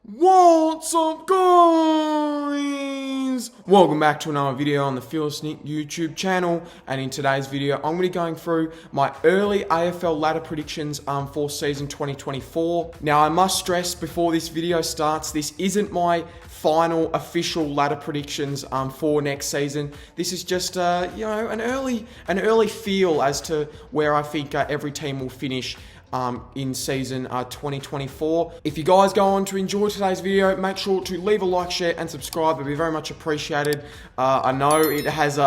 What's up, guys? Welcome back to another video on the Field Sneak YouTube channel, and in today's video I'm going to be going through my early AFL ladder predictions for season 2024. Now I must stress before this video starts, this isn't my final official ladder predictions for next season. This is just an early feel as to where I think every team will finish in season 2024. If you guys go on to enjoy today's video, make sure to leave a like, share, and subscribe. It'd be very much appreciated. I know it has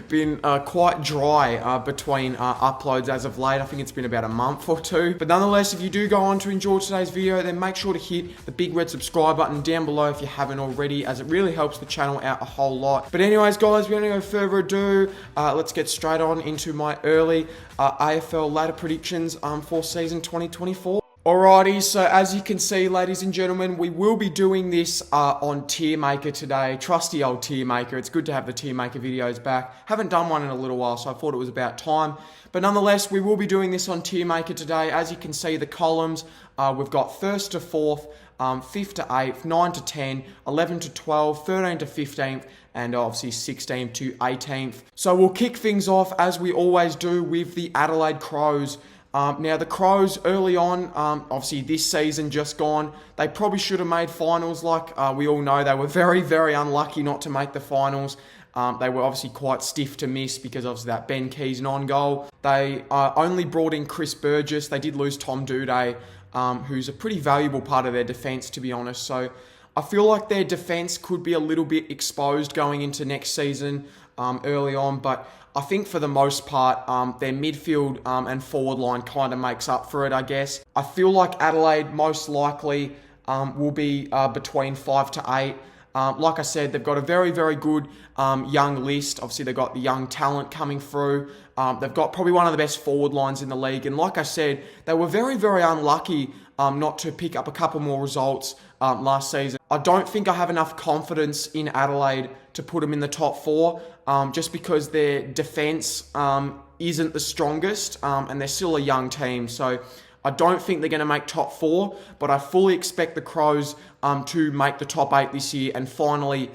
been quite dry between uploads as of late. I think it's been about a month or two. But nonetheless, if you do go on to enjoy today's video, then make sure to hit the big red subscribe button down below if you haven't already, as it really helps the channel out a whole lot. But anyways, guys, without no further ado, let's get straight on into my early AFL ladder predictions for season 2024. Alrighty, so as you can see, ladies and gentlemen, we will be doing this on Tier Maker today. Trusty old Tier Maker. It's good to have the Tier Maker videos back. Haven't done one in a little while, so I thought it was about time. But nonetheless, we will be doing this on Tier Maker today. As you can see, the columns, we've got 1st to 4th, 5th to 8th, 9 to 10, 11 to 12, 13 to 15th, and obviously 16th to 18th. So we'll kick things off, as we always do, with the Adelaide Crows. Now, the Crows early on, obviously this season just gone, they probably should have made finals. Like we all know, they were very, very unlucky not to make the finals. They were obviously quite stiff to miss because of that Ben Keays non-goal. They only brought in Chris Burgess. They did lose Tom Doedee, who's a pretty valuable part of their defence, to be honest. So I feel like their defence could be a little bit exposed going into next season early on, but I think for the most part, their midfield and forward line kind of makes up for it, I guess. I feel like Adelaide most likely will be between 5 to 8. Like I said, they've got a very, very good young list. Obviously, they've got the young talent coming through. They've got probably one of the best forward lines in the league. And like I said, they were very, very unlucky not to pick up a couple more results last season. I don't think I have enough confidence in Adelaide to put them in the top 4, just because their defence isn't the strongest, and they're still a young team. So I don't think they're going to make top 4, but I fully expect the Crows to make the top 8 this year and finally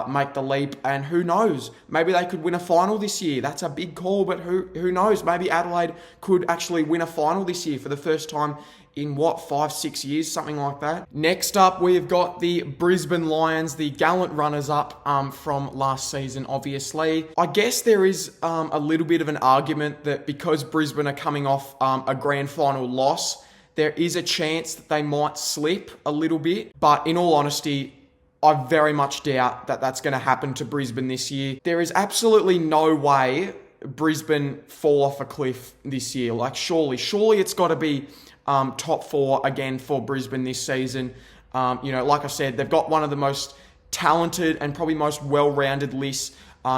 make the leap. And who knows, maybe they could win a final this year. That's a big call, but who knows? Maybe Adelaide could actually win a final this year for the first time in 5-6 years, something like that. Next up, we've got the Brisbane Lions, the gallant runners-up from last season, obviously. I guess there is a little bit of an argument that because Brisbane are coming off a grand final loss, there is a chance that they might slip a little bit. But in all honesty, I very much doubt that that's going to happen to Brisbane this year. There is absolutely no way Brisbane fall off a cliff this year. Like, surely it's got to be top 4 again for Brisbane this season. Like I said, they've got one of the most talented and probably most well-rounded lists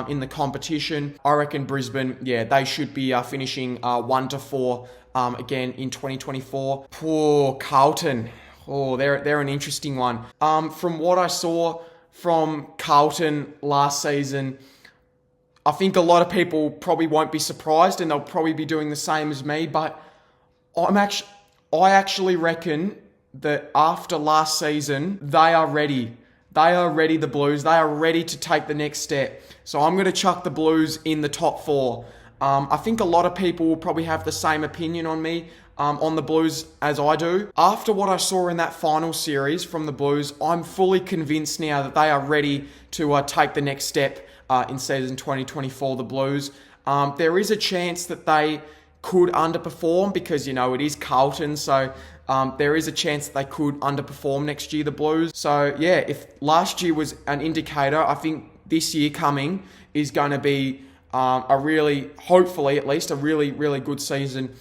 in the competition. I reckon Brisbane, they should be finishing 1 to 4 again in 2024. Poor Carlton. Oh, they're an interesting one. From what I saw from Carlton last season, I think a lot of people probably won't be surprised, and they'll probably be doing the same as me, but I actually reckon that after last season, they are ready. They are ready, the Blues. They are ready to take the next step. So I'm going to chuck the Blues in the top 4. I think a lot of people will probably have the same opinion on me, on the Blues as I do. After what I saw in that final series from the Blues, I'm fully convinced now that they are ready to take the next step in season 2024, the Blues. There is a chance that they could underperform because, it is Carlton. So there is a chance that they could underperform next year, the Blues. So, if last year was an indicator, I think this year coming is going to be hopefully at least, a really, really good season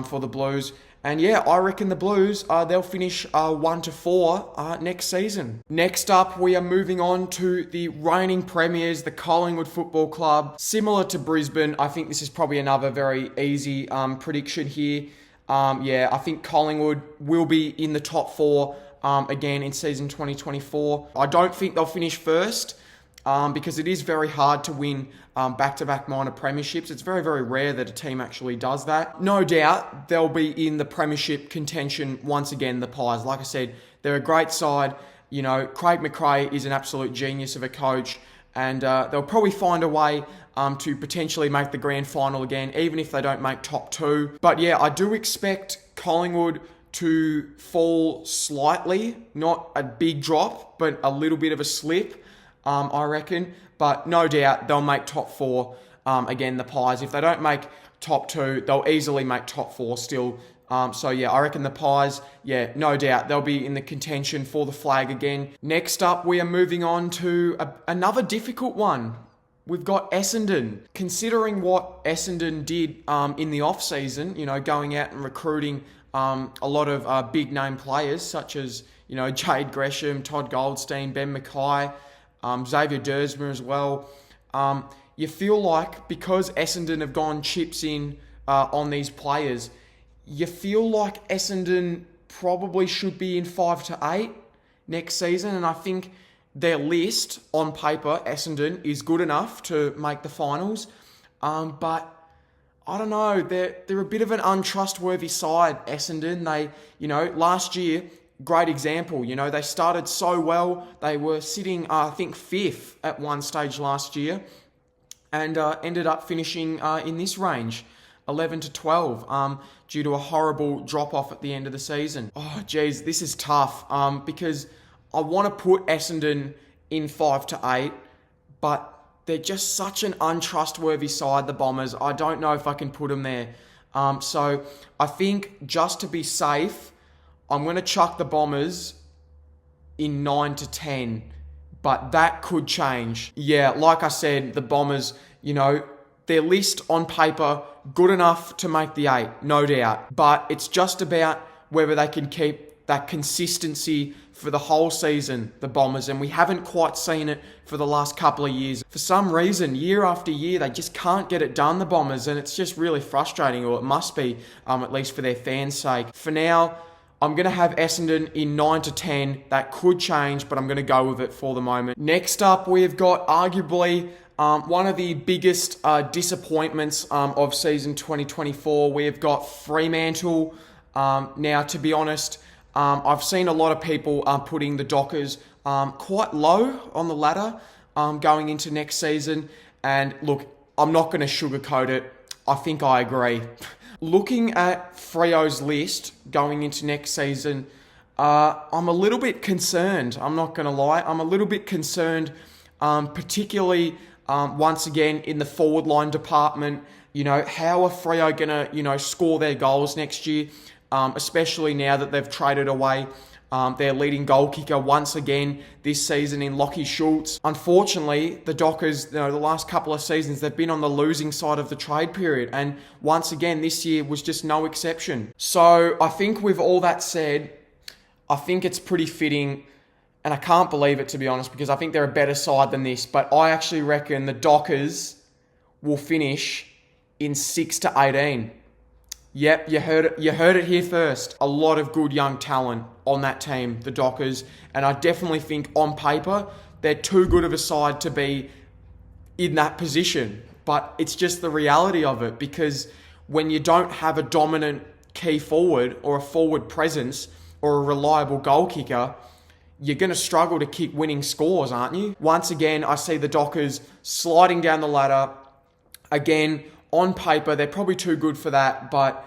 for the Blues. And I reckon the Blues, they'll finish 1 to 4 next season. Next up, we are moving on to the reigning premiers, the Collingwood Football Club. Similar to Brisbane, I think this is probably another very easy prediction here. I think Collingwood will be in the top 4 again in season 2024. I don't think they'll finish first. Because it is very hard to win back-to-back minor premierships. It's very, very rare that a team actually does that. No doubt they'll be in the premiership contention once again, the Pies. Like I said, They're a great side. You know, Craig McRae is an absolute genius of a coach, and they'll probably find a way to potentially make the grand final again, even if they don't make top 2. But yeah, I do expect Collingwood to fall slightly, not a big drop, but a little bit of a slip, I reckon. But no doubt they'll make top 4. Again, the Pies, if they don't make top 2, they'll easily make top 4 still. So yeah, I reckon the Pies, yeah, no doubt, they'll be in the contention for the flag again. Next up, we are moving on to another difficult one. We've got Essendon. Considering what Essendon did in the off-season, you know, going out and recruiting a lot of big-name players, such as, you know, Jade Gresham, Todd Goldstein, Ben Mackay, Xavier Dersma as well. You feel like because Essendon have gone chips in on these players, you feel like Essendon probably should be in 5 to 8 next season. And I think their list on paper, Essendon, is good enough to make the finals. But I don't know, they're a bit of an untrustworthy side, Essendon. They, you know, last year, great example, you know, they started so well. They were sitting, I think, 5th at one stage last year, and ended up finishing in this range, 11 to 12, due to a horrible drop-off at the end of the season. Oh, geez, this is tough, because I want to put Essendon in 5 to 8, but they're just such an untrustworthy side, the Bombers. I don't know if I can put them there. So I think just to be safe, I'm going to chuck the Bombers in 9 to 10, but that could change. Yeah, like I said, the Bombers, you know, their list on paper, good enough to make the 8, no doubt. But it's just about whether they can keep that consistency for the whole season, the Bombers, and we haven't quite seen it for the last couple of years. For some reason, year after year, they just can't get it done, the Bombers, and it's just really frustrating, or it must be, at least for their fans' sake. For now, I'm going to have Essendon in 9 to 10. That could change, but I'm going to go with it for the moment. Next up, we've got arguably one of the biggest disappointments of season 2024. We've got Fremantle. Now, to be honest, I've seen a lot of people putting the Dockers quite low on the ladder going into next season. And look, I'm not going to sugarcoat it. I think I agree. Looking at Freo's list going into next season, I'm a little bit concerned. I'm not going to lie. I'm a little bit concerned, particularly once again in the forward line department. You know, how are Freo going to, you know, score their goals next year? Especially now that they've traded away their leading goal kicker once again this season in Lachie Schultz. Unfortunately, the Dockers, you know, the last couple of seasons, they've been on the losing side of the trade period. And once again, this year was just no exception. So I think with all that said, I think it's pretty fitting, and I can't believe it, to be honest, because I think they're a better side than this. But I actually reckon the Dockers will finish in 6 to 18. Yep, you heard it here first. A lot of good young talent on that team, the Dockers, and I definitely think on paper they're too good of a side to be in that position. But it's just the reality of it, because when you don't have a dominant key forward or a forward presence or a reliable goal kicker, you're going to struggle to kick winning scores, aren't you? Once again, I see the Dockers sliding down the ladder. Again, on paper, they're probably too good for that, but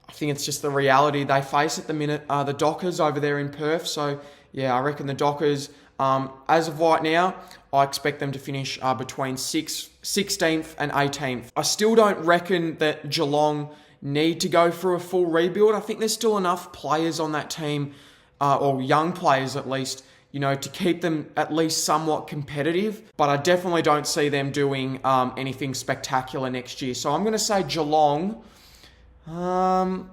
I think it's just the reality they face at the minute, the Dockers over there in Perth. So, yeah, I reckon the Dockers, as of right now, I expect them to finish between 16th and 18th. I still don't reckon that Geelong need to go through a full rebuild. I think there's still enough players on that team, or young players at least, you know, to keep them at least somewhat competitive. But I definitely don't see them doing anything spectacular next year. So I'm going to say Geelong. I'm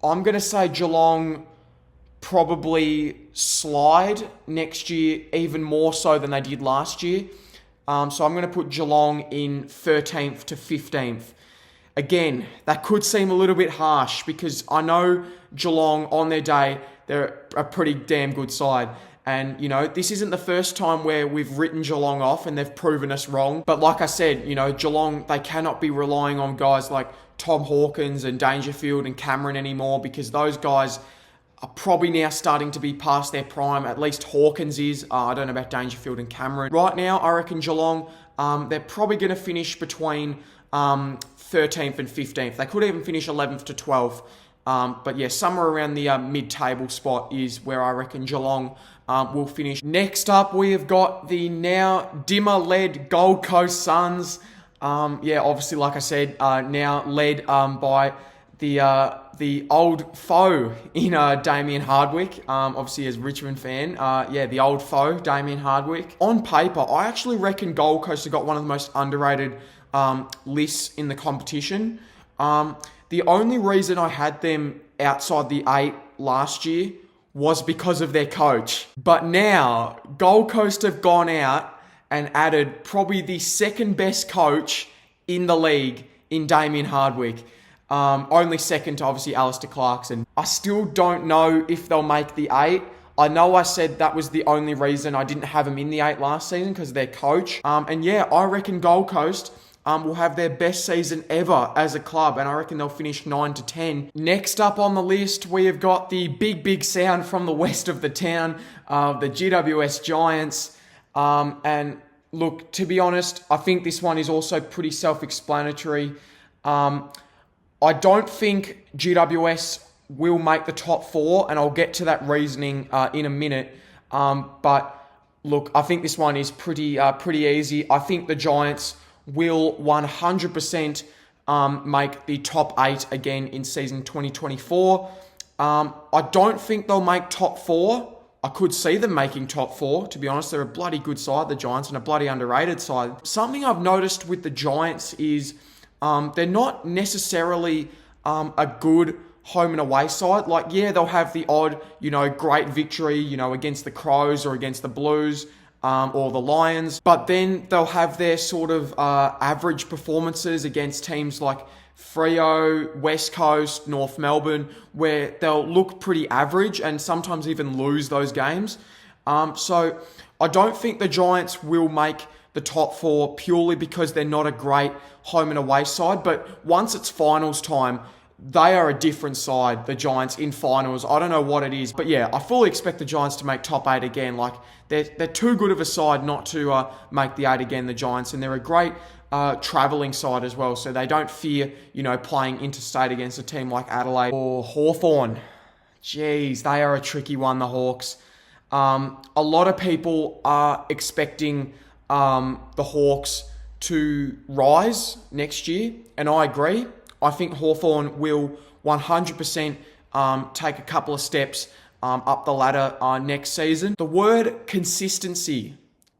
going to say Geelong probably slide next year even more so than they did last year. So I'm going to put Geelong in 13th to 15th. Again, that could seem a little bit harsh, because I know Geelong on their day, they're a pretty damn good side. And, you know, this isn't the first time where we've written Geelong off and they've proven us wrong. But like I said, you know, Geelong, they cannot be relying on guys like Tom Hawkins and Dangerfield and Cameron anymore, because those guys are probably now starting to be past their prime. At least Hawkins is. I don't know about Dangerfield and Cameron. Right now, I reckon Geelong, they're probably going to finish between 13th and 15th. They could even finish 11th to 12th. But yeah, somewhere around the mid-table spot is where I reckon Geelong will finish. Next up, we have got the now Dimmer-led Gold Coast Suns. Yeah, obviously, like I said, now led by the old foe in Damien Hardwick, obviously as a Richmond fan. Yeah, the old foe, Damien Hardwick. On paper, I actually reckon Gold Coast have got one of the most underrated lists in the competition. The only reason I had them outside the 8 last year was because of their coach. But now, Gold Coast have gone out and added probably the second best coach in the league in Damien Hardwick. Only second to obviously Alistair Clarkson. I still don't know if they'll make the 8. I know I said that was the only reason I didn't have them in the 8 last season because of their coach. And yeah, I reckon Gold Coast will have their best season ever as a club, and I reckon they'll finish 9 to 10. Next up on the list, we have got the big sound from the west of the town, the GWS Giants. And look, to be honest, I think this one is also pretty self-explanatory. I don't think GWS will make the top 4, and I'll get to that reasoning in a minute. But look, I think this one is pretty easy. I think the Giants will 100% make the top 8 again in season 2024. I don't think they'll make top 4. I could see them making top 4, to be honest. They're a bloody good side, the Giants, and a bloody underrated side. Something I've noticed with the Giants is they're not necessarily a good home and away side. Like, yeah, they'll have the odd, great victory, against the Crows or against the Blues or the Lions. But then they'll have their sort of average performances against teams like Freo, West Coast, North Melbourne, where they'll look pretty average and sometimes even lose those games. So I don't think the Giants will make the top 4 purely because they're not a great home and away side. But once it's finals time, they are a different side, the Giants, in finals. I don't know what it is. But yeah, I fully expect the Giants to make top 8 again. Like, they're too good of a side not to make the 8 again, the Giants. And they're a great travelling side as well. So they don't fear, playing interstate against a team like Adelaide or Hawthorn. Jeez, they are a tricky one, the Hawks. A lot of people are expecting the Hawks to rise next year, and I agree. I think Hawthorn will 100% take a couple of steps up the ladder next season. The word consistency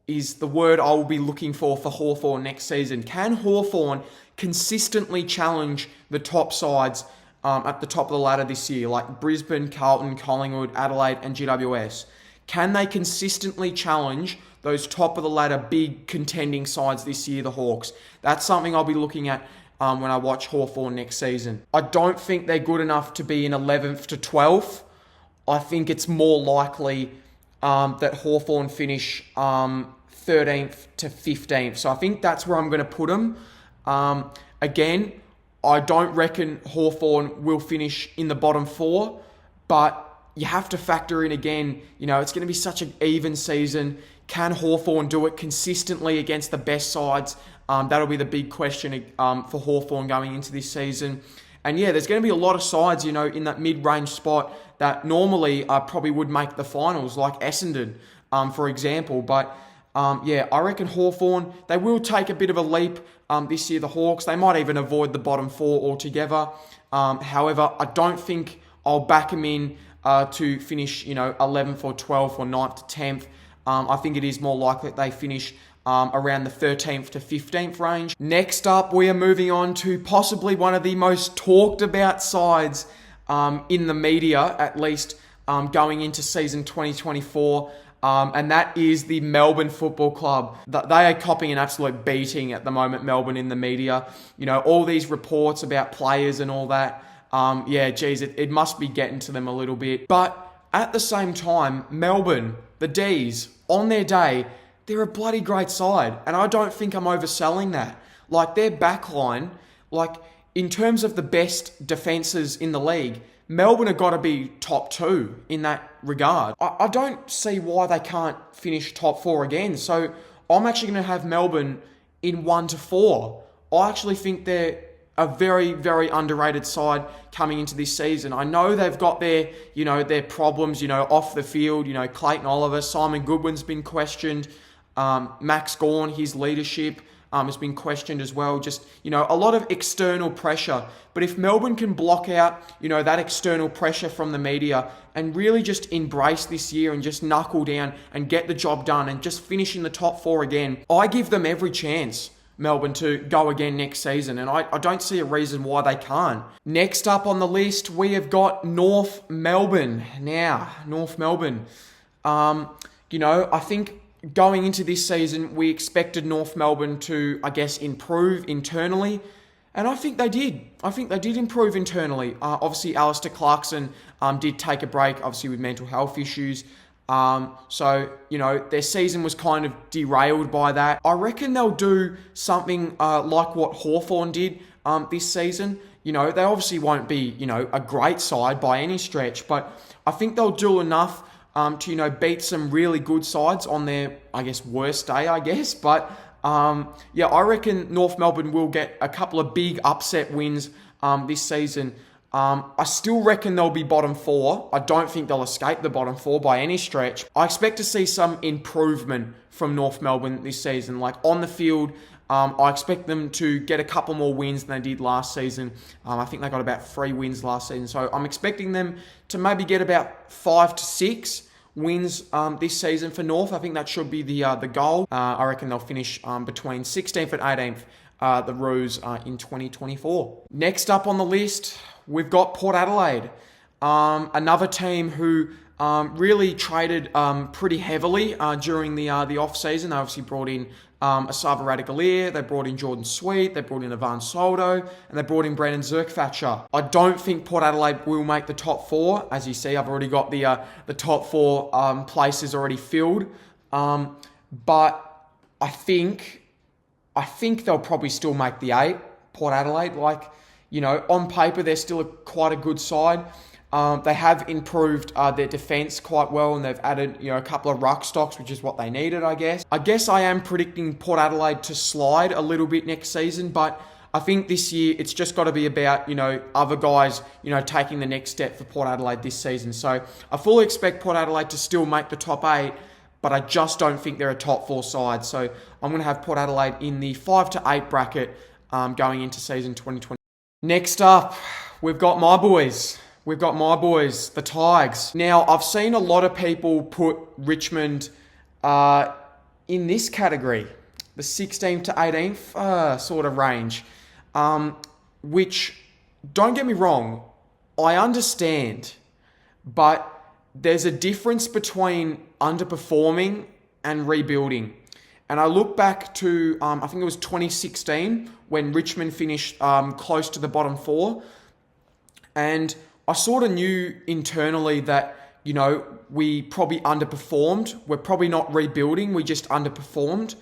is the word I will be looking for Hawthorn next season. Can Hawthorn consistently challenge the top sides at the top of the ladder this year, like Brisbane, Carlton, Collingwood, Adelaide, and GWS? Can they consistently challenge those top of the ladder big contending sides this year, the Hawks? That's something I'll be looking at when I watch Hawthorn next season. I don't think they're good enough to be in 11th to 12th. I think it's more likely that Hawthorn finish 13th to 15th. So I think that's where I'm going to put them. Again, I don't reckon Hawthorn will finish in the bottom 4, but you have to factor in again, it's going to be such an even season. Can Hawthorn do it consistently against the best sides? That'll be the big question for Hawthorn going into this season. And yeah, there's going to be a lot of sides, in that mid-range spot that normally probably would make the finals, like Essendon, for example. But yeah, I reckon Hawthorn, they will take a bit of a leap this year, the Hawks. They might even avoid the bottom 4 altogether. However, I don't think I'll back them in to finish, 11th or 12th or 9th to 10th. I think it is more likely that they finish around the 13th to 15th range. Next up, we are moving on to possibly one of the most talked about sides in the media, at least going into season 2024. And that is the Melbourne Football Club. They are copping an absolute beating at the moment, Melbourne, in the media. All these reports about players and all that. Yeah, geez, it must be getting to them a little bit. But at the same time, Melbourne, the D's, on their day, they're a bloody great side. And I don't think I'm overselling that. Like, their backline, in terms of the best defences in the league, Melbourne have got to be top 2 in that regard. I don't see why they can't finish top 4 again. So I'm actually going to have Melbourne in 1 to 4. I actually think they're a very, very underrated side coming into this season. I know they've got their problems, off the field. Clayton Oliver, Simon Goodwin's been questioned. Max Gawn, his leadership has been questioned as well. Just, a lot of external pressure. But if Melbourne can block out, that external pressure from the media and really just embrace this year and just knuckle down and get the job done and just finish in the top 4 again, I give them every chance, Melbourne, to go again next season, and I don't see a reason why they can't. Next up on the list, we have got North Melbourne. Now, North Melbourne. I think going into this season, we expected North Melbourne to, improve internally, and I think they did. I think they did improve internally. Obviously, Alistair Clarkson did take a break, obviously with mental health issues. So, their season was kind of derailed by that. I reckon they'll do something like what Hawthorn did this season. They obviously won't be, a great side by any stretch, but I think they'll do enough to, beat some really good sides on their, worst day, But, I reckon North Melbourne will get a couple of big upset wins this season. I still reckon they'll be bottom 4. I don't think they'll escape the bottom 4 by any stretch. I expect to see some improvement from North Melbourne this season. Like on the field, I expect them to get a couple more wins than they did last season. I think they got about 3 wins last season. So I'm expecting them to maybe get about 5 to 6 wins this season for North. I think that should be the goal. I reckon they'll finish between 16th and 18th, the Roos, in 2024. Next up on the list, we've got Port Adelaide, another team who really traded pretty heavily during the off-season. They obviously brought in Asava Radicalier, they brought in Jordan Sweet, they brought in Ivan Soldo, and they brought in Brandon Zerkfatcher. I don't think Port Adelaide will make the top 4. As you see, I've already got the top 4 places already filled. But I think they'll probably still make the 8, Port Adelaide. On paper, they're still quite a good side. They have improved their defence quite well, and they've added, a couple of ruck stocks, which is what they needed, I guess. I am predicting Port Adelaide to slide a little bit next season, but I think this year it's just got to be about, other guys, taking the next step for Port Adelaide this season. So I fully expect Port Adelaide to still make the top 8, but I just don't think they're a top 4 side. So I'm going to have Port Adelaide in the 5 to 8 bracket going into season 2020. Next up, we've got my boys. We've got my boys, the Tigers. Now, I've seen a lot of people put Richmond in this category, the 16th to 18th sort of range, which, don't get me wrong, I understand, but there's a difference between underperforming and rebuilding. And I look back to, I think it was 2016, when Richmond finished close to the bottom 4. And I sort of knew internally that, we probably underperformed. We're probably not rebuilding, we just underperformed.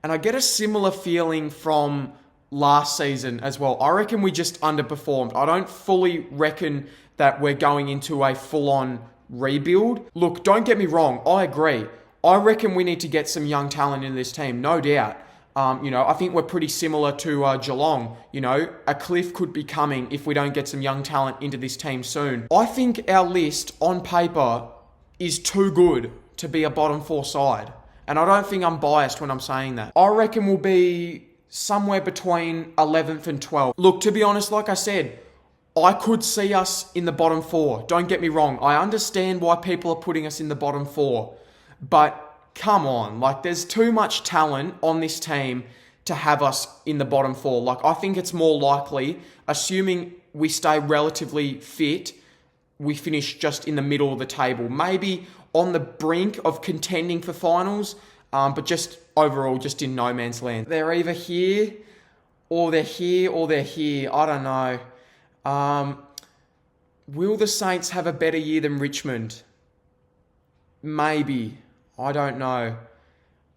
And I get a similar feeling from last season as well. I reckon we just underperformed. I don't fully reckon that we're going into a full-on rebuild. Look, don't get me wrong, I agree. I reckon we need to get some young talent in this team, no doubt. I think we're pretty similar to Geelong. A cliff could be coming if we don't get some young talent into this team soon. I think our list on paper is too good to be a bottom 4 side. And I don't think I'm biased when I'm saying that. I reckon we'll be somewhere between 11th and 12th. Look, to be honest, like I said, I could see us in the bottom 4. Don't get me wrong. I understand why people are putting us in the bottom 4. But come on, there's too much talent on this team to have us in the bottom 4. I think it's more likely, assuming we stay relatively fit, we finish just in the middle of the table. Maybe on the brink of contending for finals, but just overall, just in no man's land. They're either here, or they're here, or they're here. I don't know. Will the Saints have a better year than Richmond? Maybe. I don't know.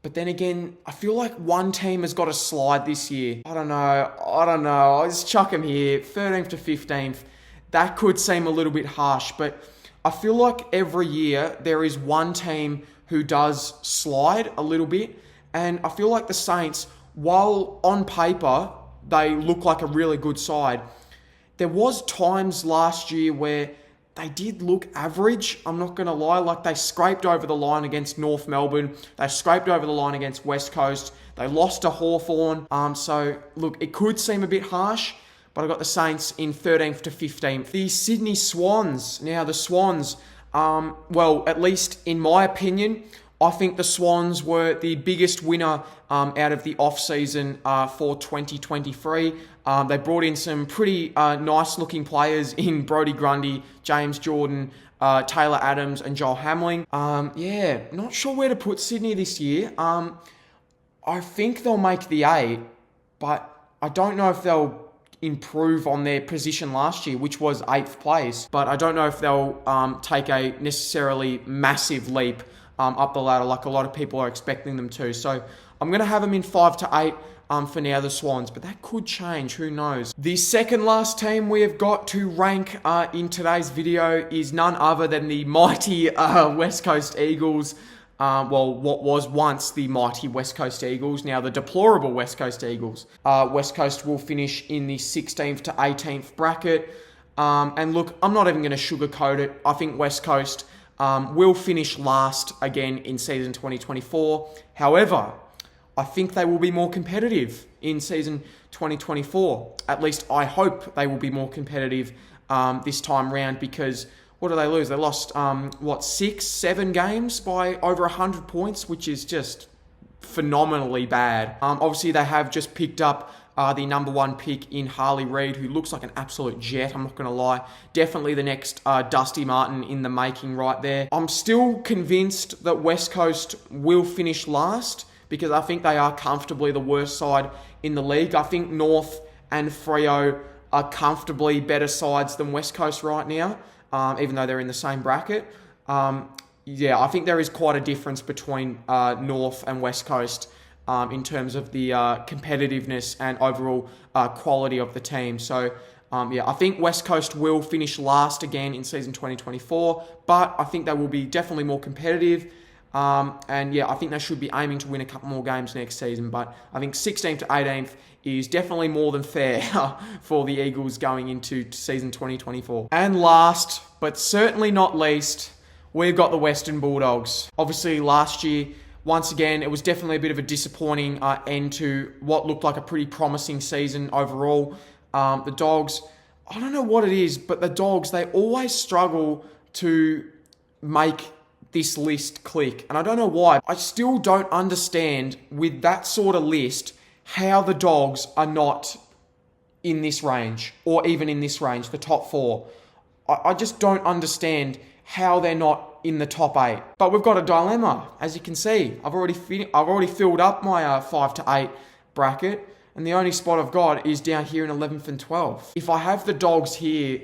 But then again, I feel like one team has got to slide this year. I don't know. I'll just chuck them here. 13th to 15th. that could seem a little bit harsh, but I feel like every year there is one team who does slide a little bit, and I feel like the Saints, while on paper they look like a really good side, there was times last year where they did look average. I'm not going to lie. Like, they scraped over the line against North Melbourne. They scraped over the line against West Coast. They lost to Hawthorn. So, look, it could seem a bit harsh, but I got the Saints in 13th to 15th. The Sydney Swans. Now, the Swans, well, at least in my opinion, I think the Swans were the biggest winner out of the off-season for 2023. They brought in some pretty nice-looking players in Brodie Grundy, James Jordan, Taylor Adams, and Joel Hamling. Yeah, not sure where to put Sydney this year. I think they'll make the 8, but I don't know if they'll improve on their position last year, which was 8th place. But I don't know if they'll take a necessarily massive leap up the ladder like a lot of people are expecting them to. So I'm going to have them in 5 to 8 for now, the Swans, but that could change, who knows. The second last team we have got to rank in today's video is none other than the mighty West Coast Eagles. Well, what was once the mighty West Coast Eagles, now the deplorable West Coast Eagles. West Coast will finish in the 16th to 18th bracket. And look, I'm not even going to sugarcoat it. I think West Coast will finish last again in season 2024. However, I think they will be more competitive in season 2024. At least I hope they will be more competitive this time round, because what do they lose? They lost, 6, 7 games by over 100 points, which is just phenomenally bad. Obviously, they have just picked up the number 1 pick in Harley Reid, who looks like an absolute jet, I'm not going to lie. Definitely the next Dusty Martin in the making right there. I'm still convinced that West Coast will finish last, because I think they are comfortably the worst side in the league. I think North and Freo are comfortably better sides than West Coast right now, even though they're in the same bracket. Yeah, I think there is quite a difference between North and West Coast in terms of the competitiveness and overall quality of the team. So, yeah, I think West Coast will finish last again in season 2024, but I think they will be definitely more competitive. And yeah, I think they should be aiming to win a couple more games next season, but I think 16th to 18th is definitely more than fair for the Eagles going into season 2024. And last, but certainly not least, we've got the Western Bulldogs. Obviously, last year, once again, it was definitely a bit of a disappointing end to what looked like a pretty promising season overall. The Dogs, I don't know what it is, but the Dogs, they always struggle to make this list click, and I don't know why. I still don't understand, with that sort of list, how the Dogs are not in this range, or even in this range, the top 4. I just don't understand how they're not in the top 8. But we've got a dilemma, as you can see. I've already filled up my 5 to 8 bracket, and the only spot I've got is down here in 11th and 12th. If I have the Dogs here,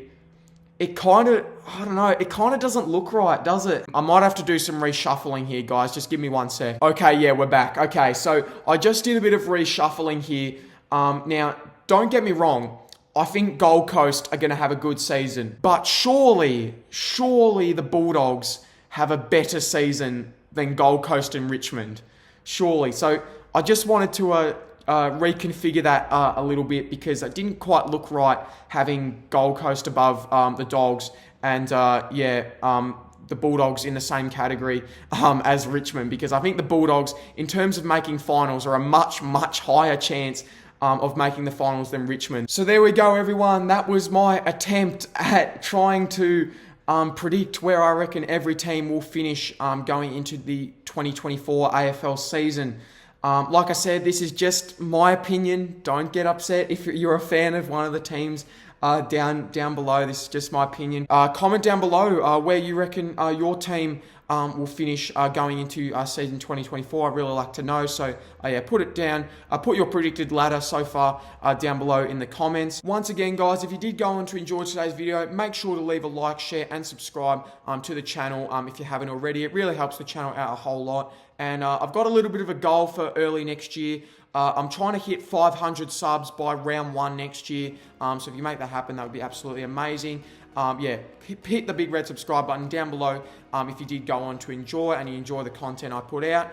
it kind of, I don't know, it kind of doesn't look right, does it? I might have to do some reshuffling here, guys. Just give me 1 sec. Okay, yeah, we're back. Okay, so I just did a bit of reshuffling here. Now, don't get me wrong. I think Gold Coast are going to have a good season. But surely the Bulldogs have a better season than Gold Coast and Richmond. Surely. So I just wanted to reconfigure that a little bit, because it didn't quite look right having Gold Coast above the Dogs and the Bulldogs in the same category as Richmond, because I think the Bulldogs, in terms of making finals, are a much higher chance of making the finals than Richmond. So there we go, everyone. That was my attempt at trying to predict where I reckon every team will finish going into the 2024 AFL season. Like I said, this is just my opinion. Don't get upset if you're a fan of one of the teams down below. This is just my opinion. Comment down below where you reckon your team will finish going into season 2024. I'd really like to know. So yeah, put it down. Put your predicted ladder so far down below in the comments. Once again, guys, if you did go on to enjoy today's video, make sure to leave a like, share, and subscribe to the channel if you haven't already. It really helps the channel out a whole lot. And I've got a little bit of a goal for early next year. I'm trying to hit 500 subs by round 1 next year. So if you make that happen, that would be absolutely amazing. Yeah, hit the big red subscribe button down below if you did go on to enjoy and you enjoy the content I put out.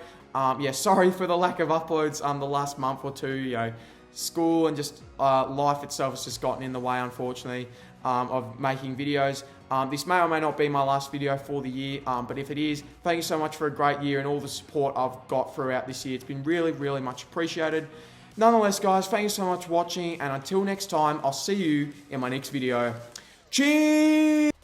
Yeah, sorry for the lack of uploads the last month or two. You know, school and just life itself has just gotten in the way, unfortunately, of making videos. This may or may not be my last video for the year, but if it is, thank you so much for a great year and all the support I've got throughout this year. It's been really, really much appreciated. Nonetheless, guys, thank you so much for watching, and until next time, I'll see you in my next video. Cheers!